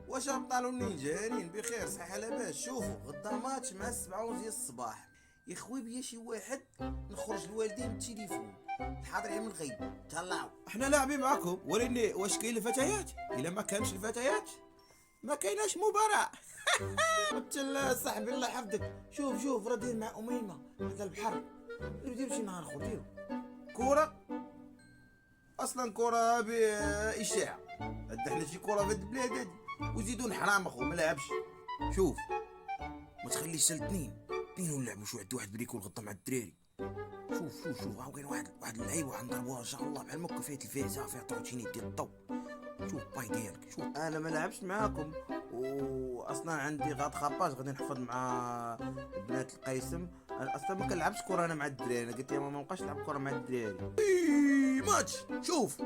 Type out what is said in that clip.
واش ابطال منين جايين بخير صحيح لاباس؟ شوفوا غدا ماتش مع 7:30 ديال الصباح. يا خويا بيا شي واحد نخرج لوالدين بالتليفون، الحاضرين من الغيب تهلاو. احنا لاعبين معاكم، ولكن واش كاين الفتيات؟ الا ما كانش الفتيات ما كايناش مباراة. قلت صاحبي الله يحفظك، شوف راه داير مع اميمه هذا البحر، ديروا شي نهار اخر ديروا كورة. اصلا كورة باشاعة، حنا شي كورة في هاد البلاد هادي وزيدون حرام اخو ما لعبش. شوف ما تخليش سال اثنين ونلعبوا شو عند واحد بريكول غطى مع الدراري. شوف ها كاين واحد اللعيبه وغنضربوها ان شاء الله بحال مكه فيها التلفازه فيها طروتيني ديال الضو. شوف باي ديالك، شوف انا ما لعبش معاكم واصلا عندي غاد خاباج غادي نحفظ مع بنات القيسم. انا اصلا ما كنلعبش كره انا مع الدراري، انا قلت يا ماما ما نبقاش نلعب كره مع الدراري. ماتش شوف